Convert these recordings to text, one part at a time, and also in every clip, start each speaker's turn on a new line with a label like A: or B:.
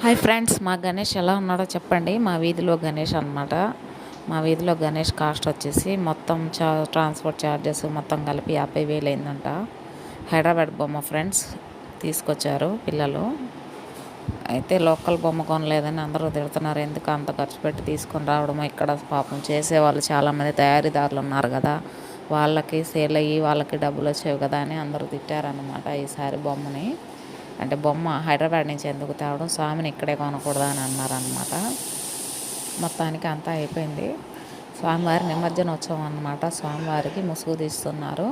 A: Hi friends, మా గణేష్ ఎలా ఉన్నాడో చెప్పండి. మా వీధిలో గణేష్ అనమాట. మా వీధిలో గణేష్ కాస్ట్ వచ్చేసి మొత్తం ట్రాన్స్పోర్ట్ ఛార్జెస్ మొత్తం కలిపి 50,000 అయిందంట. హైదరాబాద్ బొమ్మ ఫ్రెండ్స్ తీసుకొచ్చారు పిల్లలు. అయితే లోకల్ బొమ్మ కొనలేదని అందరూ తిడుతున్నారు. ఎందుకు అంత ఖర్చు పెట్టి తీసుకొని రావడము. ఇక్కడ పాపం చేసేవాళ్ళు చాలామంది తయారీదారులు ఉన్నారు కదా, వాళ్ళకి సేల్ అయ్యి వాళ్ళకి డబ్బులు వచ్చేవి కదా అని అందరూ తిట్టారనమాట. ఈసారి బొమ్మని అంటే బొమ్మ హైదరాబాద్ నుంచి ఎందుకు తేవడం, స్వామిని ఇక్కడే కొనకూడదా అని అన్నారనమాట. మొత్తానికి అంతా అయిపోయింది. స్వామివారి నిమజ్జనోత్సవం అన్నమాట. స్వామివారికి ముసుగు తీస్తున్నారు.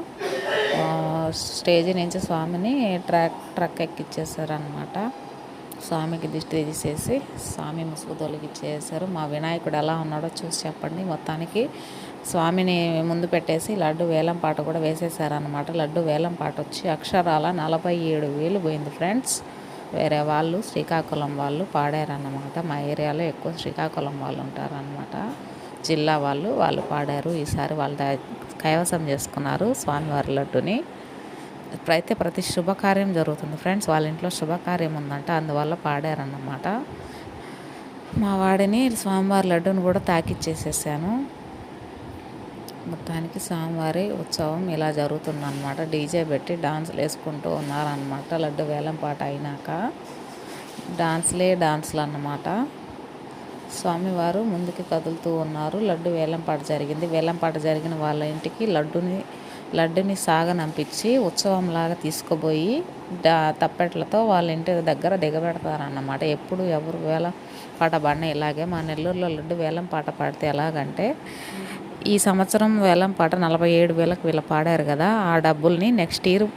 A: స్టేజీ నుంచి స్వామిని ట్రక్ ఎక్కిచ్చేసారనమాట. స్వామికి దిష్టి తీసేసి స్వామి ముసుగు తొలగిచ్చేసారు. మా వినాయకుడు ఎలా ఉన్నాడో చూసి చెప్పండి. మొత్తానికి స్వామిని ముందు పెట్టేసి లడ్డు వేలం పాట కూడా వేసేసారనమాట. లడ్డు వేలం పాట వచ్చి అక్షరాల 47,000 పోయింది ఫ్రెండ్స్. వేరే వాళ్ళు శ్రీకాకుళం వాళ్ళు పాడారన్నమాట. మా ఏరియాలో ఎక్కువ శ్రీకాకుళం వాళ్ళు ఉంటారనమాట. జిల్లా వాళ్ళు పాడారు. ఈసారి వాళ్ళు కైవసం చేసుకున్నారు స్వామివారి లడ్డుని. ఇప్పుడైతే ప్రతి శుభకార్యం జరుగుతుంది ఫ్రెండ్స్. వాళ్ళ ఇంట్లో శుభకార్యం ఉందంట, అందువల్ల పాడారన్నమాట. మా వాడిని స్వామివారి లడ్డును కూడా తాకిచ్చేసేసాను. మొత్తానికి స్వామివారి ఉత్సవం ఇలా జరుగుతుందన్నమాట. డీజే పెట్టి డాన్సులు వేసుకుంటూ ఉన్నారన్నమాట. లడ్డు వేలం పాట అయినాక డాన్సులు అన్నమాట. స్వామివారు ముందుకు కదులుతూ ఉన్నారు. లడ్డు వేలంపాట జరిగింది. వేలంపాట జరిగిన వాళ్ళ ఇంటికి లడ్డుని సాగనంపించి ఉత్సవంలాగా తీసుకుపోయి తప్పెట్లతో వాళ్ళ ఇంటి దగ్గర దిగబెడతారన్నమాట. ఎప్పుడు ఎవరు వేలం పాట పాడినా ఇలాగే. మా నెల్లూరులో లడ్డు వేలం పాట పాడితే ఎలాగంటే, ఈ సంవత్సరం వేలం పాట 47,000 వీళ్ళు పాడారు కదా, ఆ డబ్బుల్ని నెక్స్ట్ ఇయర్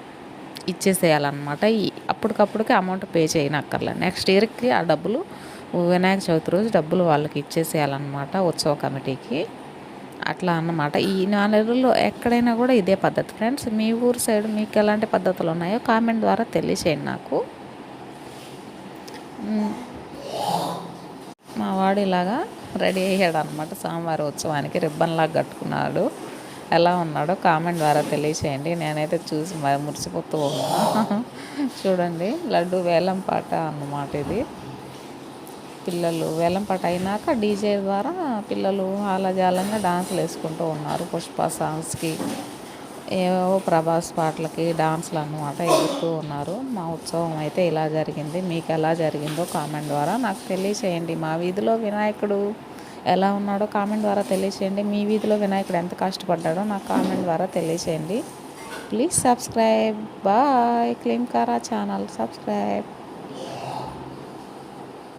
A: ఇచ్చేసేయాలన్నమాట. అప్పటికప్పుడుకి అమౌంట్ పే చేయనక్కర్లే. నెక్స్ట్ ఇయర్కి ఆ డబ్బులు వినాయక చవితి రోజు డబ్బులు వాళ్ళకి ఇచ్చేసేయాలన్నమాట, ఉత్సవ కమిటీకి. అట్లా అన్నమాట. ఈ 4 నెలల్లో ఎక్కడైనా కూడా ఇదే పద్ధతి ఫ్రెండ్స్. మీ ఊరు సైడ్ మీకు ఎలాంటి పద్ధతులు ఉన్నాయో కామెంట్ ద్వారా తెలియచేయండి నాకు. మా వాడు ఇలాగా రెడీ అయ్యాడు అనమాట. స్వామివారి ఉత్సవానికి రిబ్బన్లాగా కట్టుకున్నాడు. ఎలా ఉన్నాడో కామెంట్ ద్వారా తెలియచేయండి. నేనైతే చూసి మురిసిపోతూ ఉన్నా. చూడండి, లడ్డు వేలం పాట అన్నమాట ఇది. పిల్లలు వేలంపాట అయినాక డీజే ద్వారా పిల్లలు ఆలజాలంగా డాన్సులు వేసుకుంటూ ఉన్నారు. పుష్ప సాంగ్స్కి, ఏవో ప్రభాస్ పాటలకి డాన్సులు అన్నమాట ఎగురుతూ ఉన్నారు. మా ఉత్సవం అయితే ఇలా జరిగింది. మీకు ఎలా జరిగిందో కామెంట్ ద్వారా నాకు తెలియచేయండి. మా వీధిలో వినాయకుడు ఎలా ఉన్నాడో కామెంట్ ద్వారా తెలియచేయండి. మీ వీధిలో వినాయకుడు ఎంత కష్టపడ్డాడో నాకు కామెంట్ ద్వారా తెలియచేయండి. Please subscribe. బాయ్. క్లీమ్ కారా ఛానల్ సబ్స్క్రైబ్.